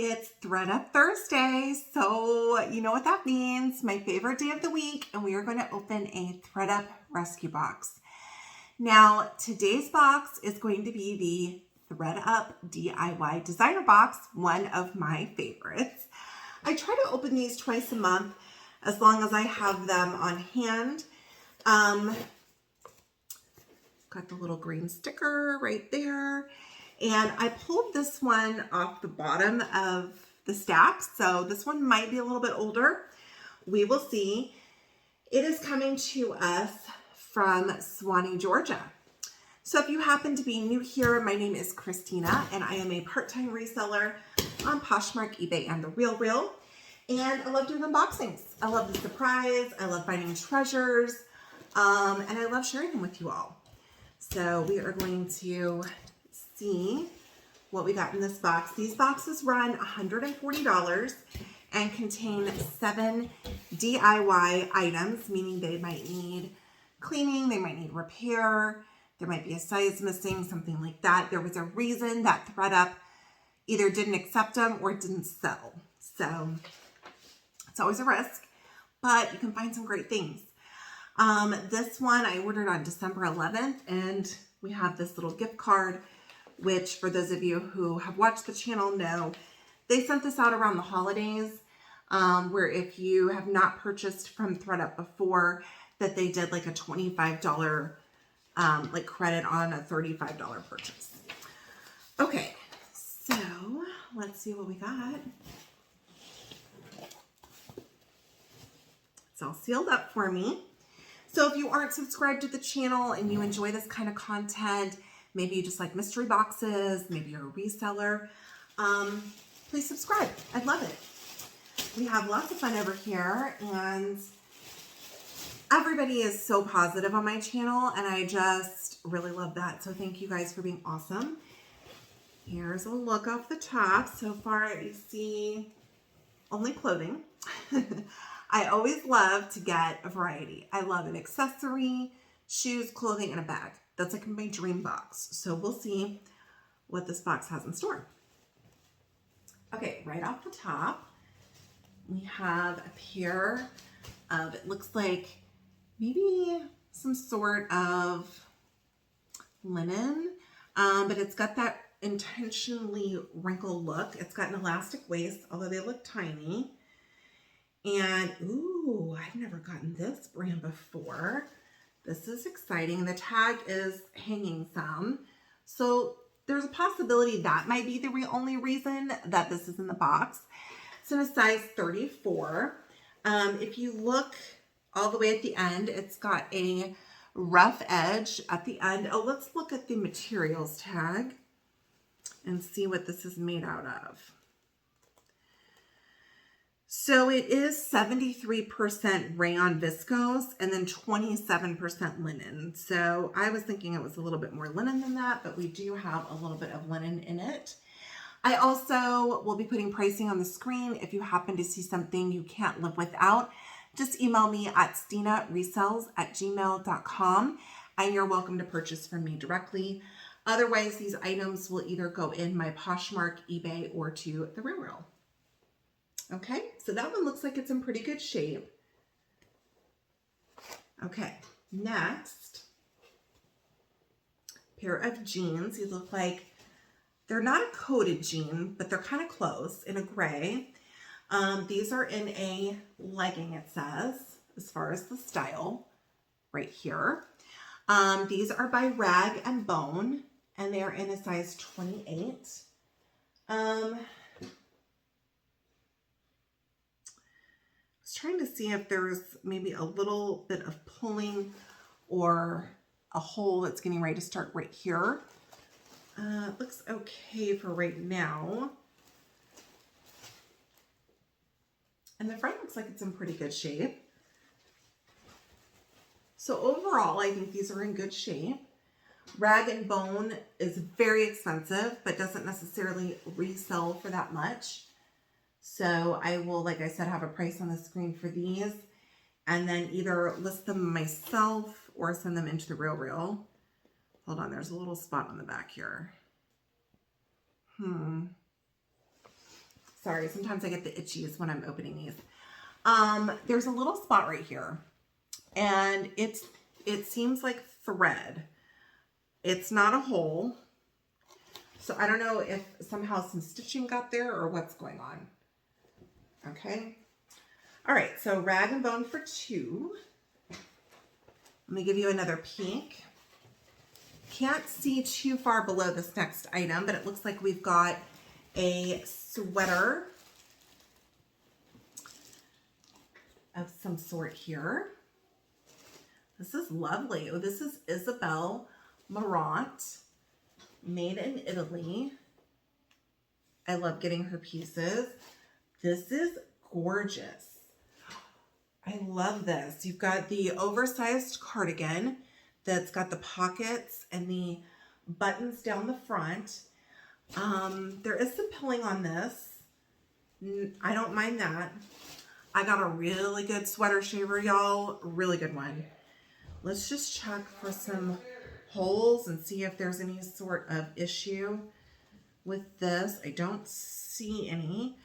It's Thredup Thursday, so you know what that means. My favorite day of the week, and we are going to open a Thredup rescue box. Now, today's box is going to be the Thredup DIY designer box, one of my favorites. I try to open these twice a month as long as I have them on hand. Got the little green sticker right there. And I pulled this one off the bottom of the stack. So this one might be a little bit older. We will see. It is coming to us from Suwanee, Georgia. So if you happen to be new here, my name is Christina and I am a part-time reseller on Poshmark, eBay, and the Real. And I love doing unboxings. I love the surprise. I love finding treasures. And I love sharing them with you all. So we are going to see what we got in this box. These boxes run $140 and contain 7 DIY items, meaning they might need cleaning, they might need repair, there might be a size missing, something like that. There was a reason that Thredup either didn't accept them or didn't sell. So it's always a risk, but you can find some great things. This one I ordered on December 11th, and we have this little gift card, which for those of you who have watched the channel know, they sent this out around the holidays, where if you have not purchased from Thredup before, that they did like a $25 like credit on a $35 purchase. Okay, so let's see what we got. It's all sealed up for me. So if you aren't subscribed to the channel and you enjoy this kind of content, maybe you just like mystery boxes, maybe you're a reseller, please subscribe. I'd love it. We have lots of fun over here, and everybody is so positive on my channel, and I just really love that. So thank you guys for being awesome. Here's a look off the top. So far I see only clothing. I always love to get a variety. I love an accessory, shoes, clothing, and a bag. That's like my dream box. So we'll see what this box has in store. Okay, right off the top, we have a pair of, it looks like maybe some sort of linen, but it's got that intentionally wrinkled look. It's got an elastic waist, although they look tiny. And, ooh, I've never gotten this brand before. This is exciting. The tag is hanging some. So there's a possibility that might be the only reason that this is in the box. It's in a size 34. If you look all the way at the end, it's got a rough edge at the end. Oh, let's look at the materials tag and see what this is made out of. So it is 73% rayon viscose and then 27% linen. So I was thinking it was a little bit more linen than that, but we do have a little bit of linen in it. I also will be putting pricing on the screen. If you happen to see something you can't live without, just email me at stinaresells@gmail.com and you're welcome to purchase from me directly. Otherwise, these items will either go in my Poshmark, eBay, or to the Referral. Okay, so that one looks like it's in pretty good shape. Okay, next, pair of jeans. These look like, they're not a coated jean, but they're kind of close, in a gray. These are in a legging, it says, as far as the style right here. These are by Rag & Bone, and they are in a size 28. I was trying to see if there's maybe a little bit of pulling or a hole that's getting ready to start right here. It looks okay for right now. And the front looks like it's in pretty good shape. So overall, I think these are in good shape. Rag & Bone is very expensive, but doesn't necessarily resell for that much. So I will, like I said, have a price on the screen for these and then either list them myself or send them into the Real. Hold on, there's a little spot on the back here. Sorry, sometimes I get the itchies when I'm opening these. There's a little spot right here, and it seems like thread. It's not a hole. So I don't know if somehow some stitching got there or what's going on. Okay. All right, so rag and bone for 2. Let me give you another peek. Can't see too far below this next item, but it looks like we've got a sweater of some sort here. This is lovely. Oh, this is Isabel Marant, made in Italy. I love getting her pieces. This is gorgeous. I love this. You've got the oversized cardigan that's got the pockets and the buttons down the front. There is some pilling on this. I don't mind that. I got a really good sweater shaver, y'all. Really good one. Let's just check for some holes and see if there's any sort of issue with this. I don't see any.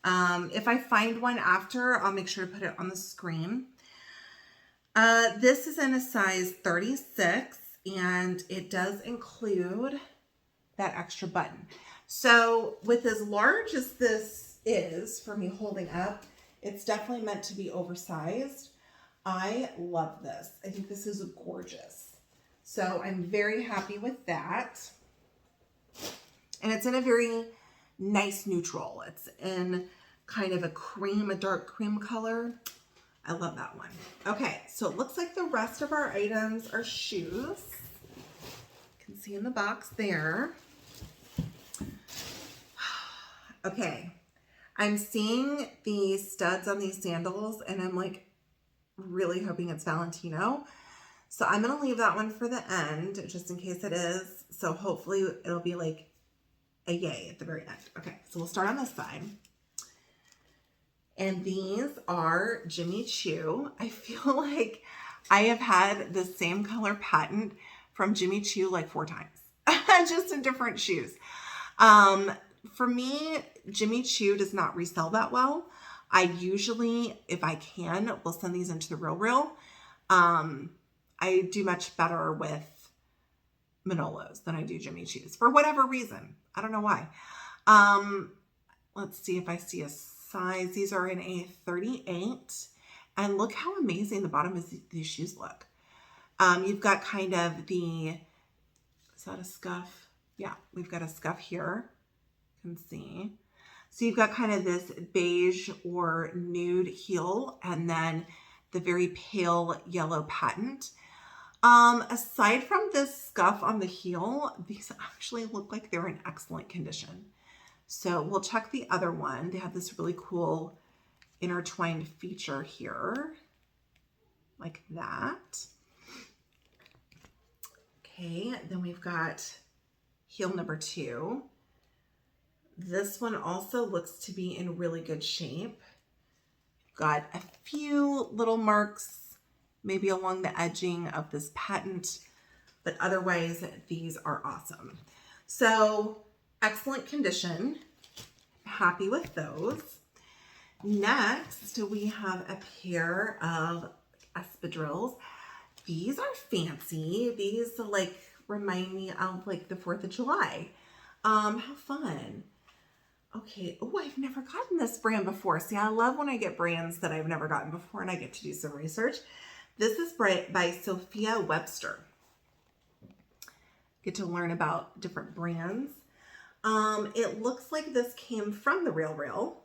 If I find one after, I'll make sure to put it on the screen. This is in a size 36, and it does include that extra button. So with as large as this is for me holding up, it's definitely meant to be oversized. I love this. I think this is gorgeous. So I'm very happy with that. And it's in a very nice neutral. It's in kind of a dark cream color. I love that one. Okay, so it looks like the rest of our items are shoes. You can see in the box there. Okay, I'm seeing the studs on these sandals, and I'm like really hoping it's Valentino. So I'm gonna leave that one for the end, just in case it is. So hopefully it'll be like a yay at the very end. Okay, so we'll start on this side. And these are Jimmy Choo. I feel like I have had the same color patent from Jimmy Choo like 4 times, just in different shoes. For me, Jimmy Choo does not resell that well. I usually, if I can, will send these into the Real. I do much better with Manolos than I do Jimmy Choo's for whatever reason. I don't know why. Let's see if I see a size. These are in a 38, and look how amazing the bottom of these shoes look. You've got kind of is that a scuff? Yeah, we've got a scuff here. You can see. So you've got kind of this beige or nude heel, and then the very pale yellow patent. Aside from this scuff on the heel, these actually look like they're in excellent condition. So we'll check the other one. They have this really cool intertwined feature here, like that. Okay, then we've got heel number 2. This one also looks to be in really good shape. Got a few little marks, maybe along the edging of this patent, but otherwise these are awesome. So excellent condition. Happy with those. Next, we have a pair of espadrilles. These are fancy. These like remind me of like the 4th of July. How fun. Okay. Oh, I've never gotten this brand before. See, I love when I get brands that I've never gotten before and I get to do some research. This is by Sophia Webster. Get to learn about different brands. It looks like this came from the Real,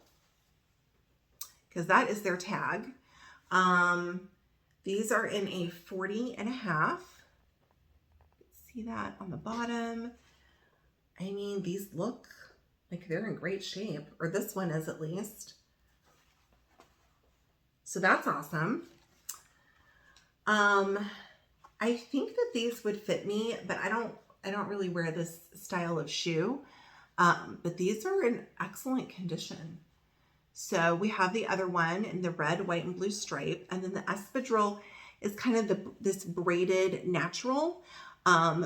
because that is their tag. These are in a 40.5. See that on the bottom. I mean, these look like they're in great shape, or this one is at least. So that's awesome. I think that these would fit me, but I don't really wear this style of shoe. But these are in excellent condition. So we have the other one in the red, white, and blue stripe. And then the espadrille is kind of this braided natural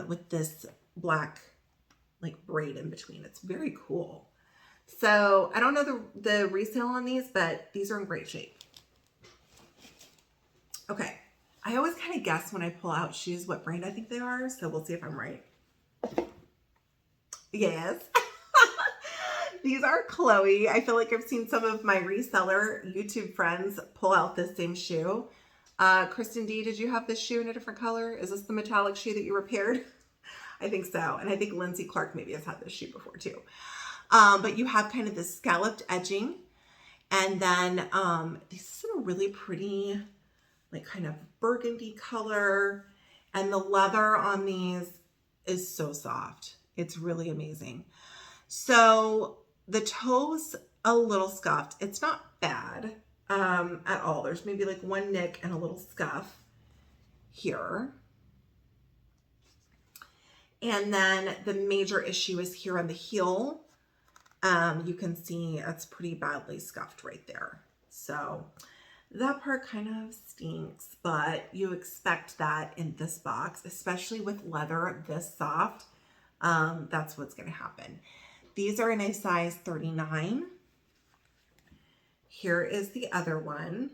with this black like braid in between. It's very cool. So I don't know the resale on these, but these are in great shape. Okay. I always kind of guess when I pull out shoes what brand I think they are, so we'll see if I'm right. Yes. These are Chloe. I feel like I've seen some of my reseller YouTube friends pull out this same shoe. Kristen D, did you have this shoe in a different color? Is this the metallic shoe that you repaired? I think so. And I think Lindsay Clark maybe has had this shoe before too. But you have kind of this scalloped edging. And then this is in a really pretty, like kind of burgundy color. And the leather on these is so soft. It's really amazing. So the toe's a little scuffed. It's not bad at all. There's maybe like one nick and a little scuff here. And then the major issue is here on the heel. You can see it's pretty badly scuffed right there. So that part kind of stinks, but you expect that in this box, especially with leather this soft. That's what's going to happen. These are in a size 39. Here is the other one.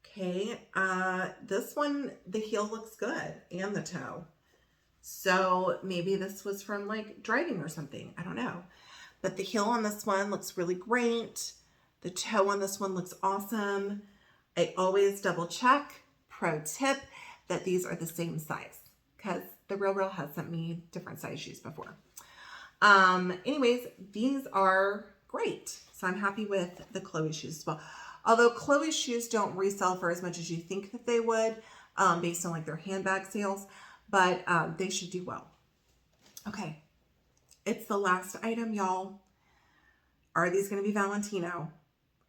Okay, this one, the heel looks good and the toe. So maybe this was from like driving or something. I don't know. But the heel on this one looks really great. The toe on this one looks awesome. I always double check, pro tip, that these are the same size because the Real has sent me different size shoes before. Anyways, these are great. So I'm happy with the Chloe shoes as well. Although Chloe shoes don't resell for as much as you think that they would, based on like their handbag sales, but they should do well. Okay, it's the last item, y'all. Are these going to be Valentino?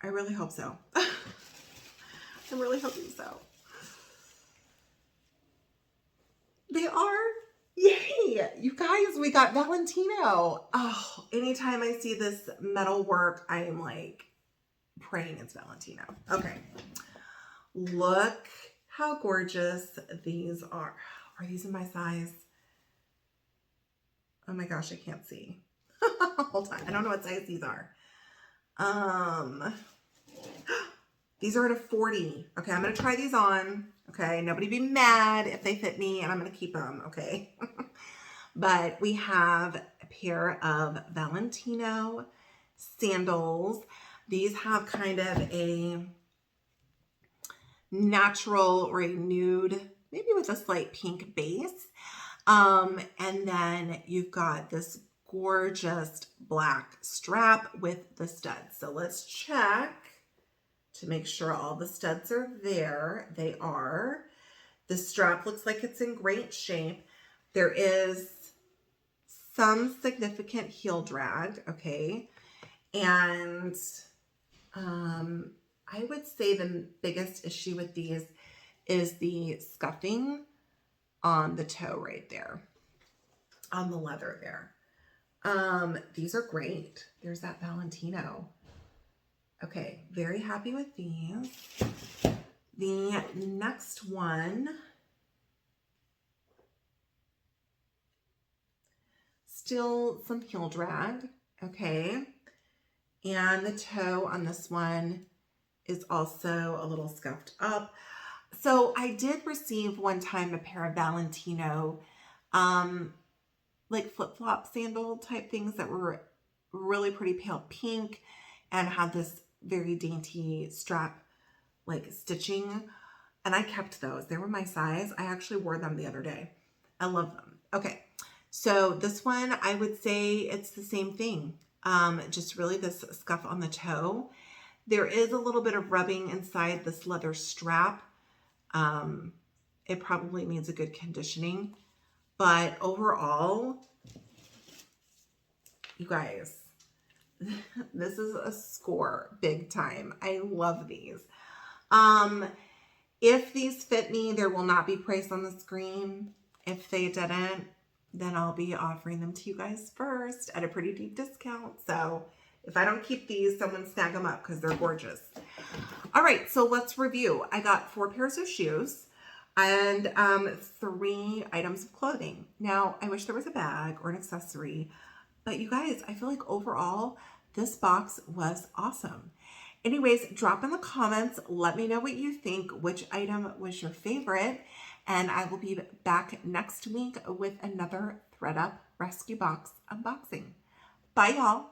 I really hope so. I'm really hoping so. They are. Yay! You guys, we got Valentino. Oh, anytime I see this metal work, I am like praying it's Valentino. Okay. Look how gorgeous these are. Are these in my size? Oh my gosh, I can't see. Hold on. I don't know what size these are. These are at a 40. Okay, I'm going to try these on. Okay, nobody be mad if they fit me, and I'm going to keep them. Okay. But we have a pair of Valentino sandals. These have kind of a natural or a nude, maybe with a slight pink base. And then you've got this gorgeous black strap with the studs. So let's check to make sure all the studs are there. They are. The strap looks like it's in great shape. There is some significant heel drag, okay? And I would say the biggest issue with these is the scuffing on the toe right there, on the leather there. These are great. There's that Valentino. Okay, very happy with these. The next one, still some heel drag, okay. And the toe on this one is also a little scuffed up. So I did receive one time a pair of Valentino, like flip-flop sandal type things that were really pretty pale pink and had this very dainty strap like stitching. And I kept those. They were my size. I actually wore them the other day. I love them. Okay. So this one, I would say it's the same thing. Just really this scuff on the toe. There is a little bit of rubbing inside this leather strap. It probably needs a good conditioning, but overall, you guys, this is a score big time. I love these. If these fit me, there will not be price on the screen. If they didn't, then I'll be offering them to you guys first at a pretty deep discount. So if I don't keep these, someone snag them up because they're gorgeous. All right, so let's review. I got 4 pairs of shoes. and 3 items of clothing. Now, I wish there was a bag or an accessory, but you guys, I feel like overall, this box was awesome. Anyways, drop in the comments. Let me know what you think, which item was your favorite, and I will be back next week with another Thredup Rescue Box unboxing. Bye, y'all.